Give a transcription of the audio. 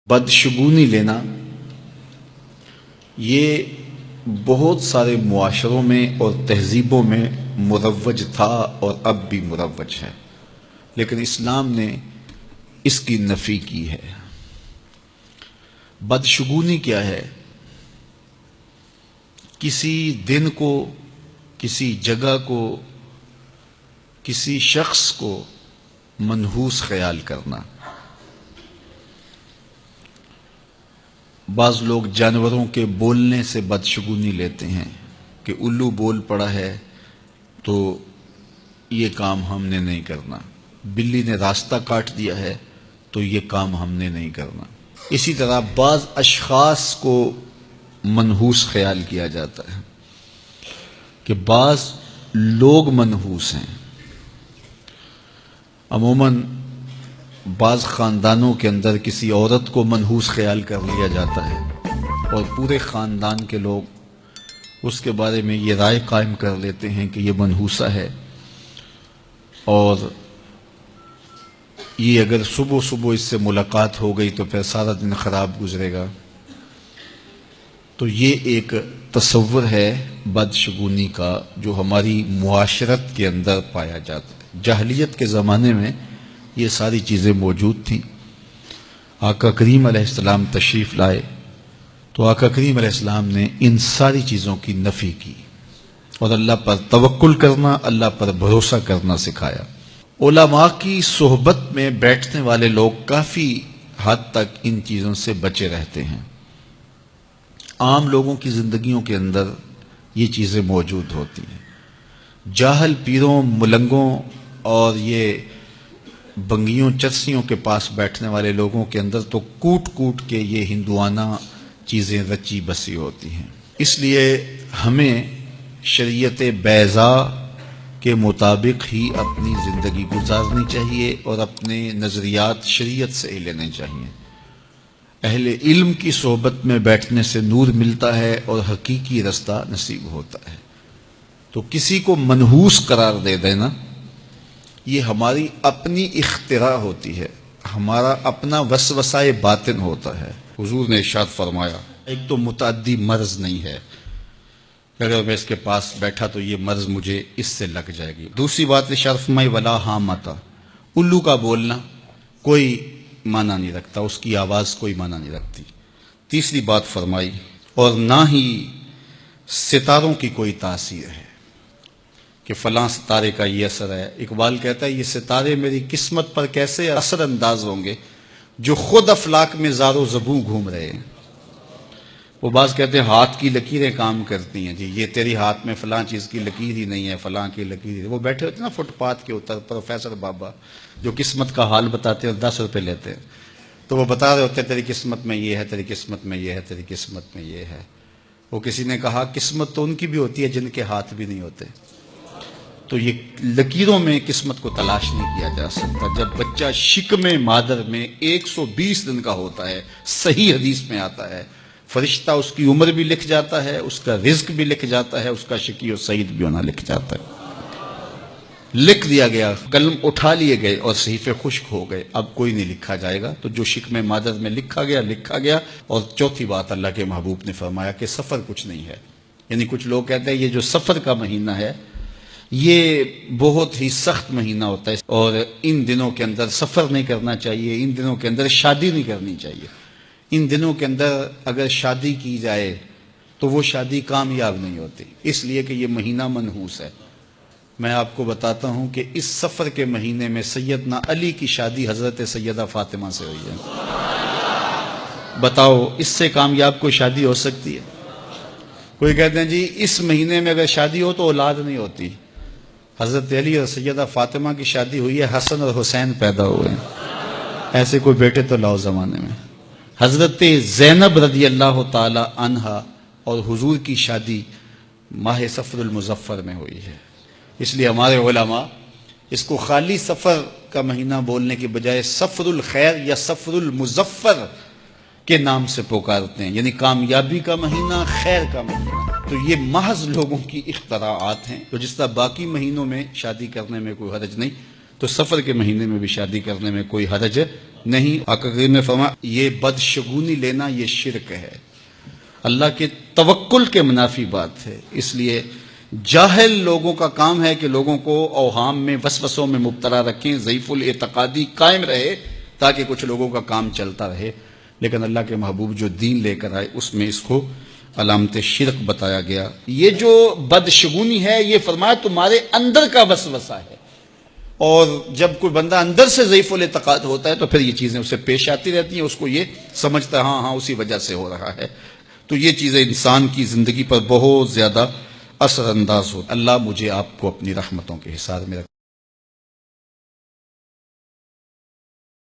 بدشگونی لینا یہ بہت سارے معاشروں میں اور تہذیبوں میں مروج تھا اور اب بھی مروج ہے، لیکن اسلام نے اس کی نفی کی ہے۔ بدشگونی کیا ہے؟ کسی دن کو، کسی جگہ کو، کسی شخص کو منحوس خیال کرنا۔ بعض لوگ جانوروں کے بولنے سے بدشگونی لیتے ہیں کہ الو بول پڑا ہے تو یہ کام ہم نے نہیں کرنا، بلی نے راستہ کاٹ دیا ہے تو یہ کام ہم نے نہیں کرنا۔ اسی طرح بعض اشخاص کو منحوس خیال کیا جاتا ہے کہ بعض لوگ منحوس ہیں۔ عموماً بعض خاندانوں کے اندر کسی عورت کو منحوس خیال کر لیا جاتا ہے اور پورے خاندان کے لوگ اس کے بارے میں یہ رائے قائم کر لیتے ہیں کہ یہ منحوسہ ہے، اور یہ اگر صبح صبح اس سے ملاقات ہو گئی تو پھر سارا دن خراب گزرے گا۔ تو یہ ایک تصور ہے بدشگونی کا جو ہماری معاشرت کے اندر پایا جاتا ہے۔ جاہلیت کے زمانے میں یہ ساری چیزیں موجود تھیں۔ آقا کریم علیہ السلام تشریف لائے تو آقا کریم علیہ السلام نے ان ساری چیزوں کی نفی کی اور اللہ پر توکل کرنا، اللہ پر بھروسہ کرنا سکھایا۔ علماء کی صحبت میں بیٹھنے والے لوگ کافی حد تک ان چیزوں سے بچے رہتے ہیں۔ عام لوگوں کی زندگیوں کے اندر یہ چیزیں موجود ہوتی ہیں۔ جاہل پیروں، ملنگوں اور یہ بنگیوں چرسیوں کے پاس بیٹھنے والے لوگوں کے اندر تو کوٹ کوٹ کے یہ ہندوانہ چیزیں رچی بسی ہوتی ہیں۔ اس لیے ہمیں شریعت بیضاء کے مطابق ہی اپنی زندگی گزارنی چاہیے اور اپنے نظریات شریعت سے ہی لینے چاہیے۔ اہل علم کی صحبت میں بیٹھنے سے نور ملتا ہے اور حقیقی رستہ نصیب ہوتا ہے۔ تو کسی کو منحوس قرار دے دینا یہ ہماری اپنی اختراع ہوتی ہے، ہمارا اپنا وسوسہ باطن ہوتا ہے۔ حضور نے ارشاد فرمایا ایک تو متعدی مرض نہیں ہے، اگر میں اس کے پاس بیٹھا تو یہ مرض مجھے اس سے لگ جائے گی۔ دوسری بات ارشاد فرمائی ولا حامتا، الو کا بولنا کوئی معنی نہیں رکھتا، اس کی آواز کوئی معنی نہیں رکھتی۔ تیسری بات فرمائی اور نہ ہی ستاروں کی کوئی تاثیر ہے کہ فلاں ستارے کا یہ اثر ہے۔ اقبال کہتا ہے یہ ستارے میری قسمت پر کیسے اثر انداز ہوں گے جو خود افلاک میں زار و زبوں گھوم رہے ہیں۔ وہ بعض کہتے ہیں ہاتھ کی لکیریں کام کرتی ہیں، جی یہ تیری ہاتھ میں فلاں چیز کی لکیر ہی نہیں ہے، فلاں کی لکیر۔ وہ بیٹھے ہوتے ہیں نا فٹ پاتھ کے اوپر پروفیسر بابا جو قسمت کا حال بتاتے ہیں اور 10 روپے لیتے ہیں، تو وہ بتا رہے ہوتے ہیں تیری قسمت میں یہ ہے، تیری قسمت میں یہ ہے، تیری قسمت میں یہ ہے۔ وہ کسی نے کہا قسمت تو ان کی بھی ہوتی ہے جن کے ہاتھ بھی نہیں ہوتے۔ تو یہ لکیروں میں قسمت کو تلاش نہیں کیا جا سکتا۔ جب بچہ شکم مادر میں 120 دن کا ہوتا ہے، صحیح حدیث میں آتا ہے، فرشتہ اس کی عمر بھی لکھ جاتا ہے، اس کا رزق بھی لکھ جاتا ہے، اس کا شقی و سعید بھی ہونا لکھ جاتا ہے۔ لکھ دیا گیا، قلم اٹھا لیے گئے اور صحیفے خشک ہو گئے، اب کوئی نہیں لکھا جائے گا۔ تو جو شکم مادر میں لکھا گیا۔ اور چوتھی بات اللہ کے محبوب نے فرمایا کہ سفر کچھ نہیں ہے۔ یعنی کچھ لوگ کہتے ہیں یہ جو سفر کا مہینہ ہے یہ بہت ہی سخت مہینہ ہوتا ہے اور ان دنوں کے اندر سفر نہیں کرنا چاہیے، ان دنوں کے اندر شادی نہیں کرنی چاہیے، ان دنوں کے اندر اگر شادی کی جائے تو وہ شادی کامیاب نہیں ہوتی، اس لیے کہ یہ مہینہ منحوس ہے۔ میں آپ کو بتاتا ہوں کہ اس سفر کے مہینے میں سیدنا علی کی شادی حضرت سیدہ فاطمہ سے ہوئی ہے۔ بتاؤ اس سے کامیاب کوئی شادی ہو سکتی ہے؟ کوئی کہتے ہیں جی اس مہینے میں اگر شادی ہو تو اولاد نہیں ہوتی۔ حضرت علی اور سیدہ فاطمہ کی شادی ہوئی ہے، حسن اور حسین پیدا ہوئے ہیں، ایسے کوئی بیٹے تو لاؤ زمانے میں۔ حضرت زینب رضی اللہ تعالی عنہا اور حضور کی شادی ماہ صفر المظفر میں ہوئی ہے۔ اس لیے ہمارے علماء اس کو خالی سفر کا مہینہ بولنے کے بجائے صفر الخیر یا صفر المظفر کے نام سے پکارتے ہیں، یعنی کامیابی کا مہینہ، خیر کا مہینہ۔ تو یہ محض لوگوں کی اختراعات ہیں، تو جس طرح باقی مہینوں میں شادی کرنے میں کوئی حرج نہیں، تو سفر کے مہینے میں بھی شادی کرنے میں کوئی حرج نہیں۔ آقا کریم نے فرمایا یہ بدشگونی لینا یہ شرک ہے، اللہ کے توکل کے منافی بات ہے۔ اس لیے جاہل لوگوں کا کام ہے کہ لوگوں کو اوہام میں وسوسوں میں مبتلا رکھیں، ضعیف الاعتقادی قائم رہے تاکہ کچھ لوگوں کا کام چلتا رہے، لیکن اللہ کے محبوب جو دین لے کر آئے اس میں اس کو علامت شرک بتایا گیا۔ یہ جو بدشگونی ہے یہ فرمایا تمہارے اندر کا وسوسہ ہے، اور جب کوئی بندہ اندر سے ضعیف الاعتقاد ہوتا ہے تو پھر یہ چیزیں اسے پیش آتی رہتی ہیں، اس کو یہ سمجھتا ہے ہاں اسی وجہ سے ہو رہا ہے۔ تو یہ چیزیں انسان کی زندگی پر بہت زیادہ اثر انداز ہوتی۔ اللہ مجھے آپ کو اپنی رحمتوں کے حصار میں رکھے۔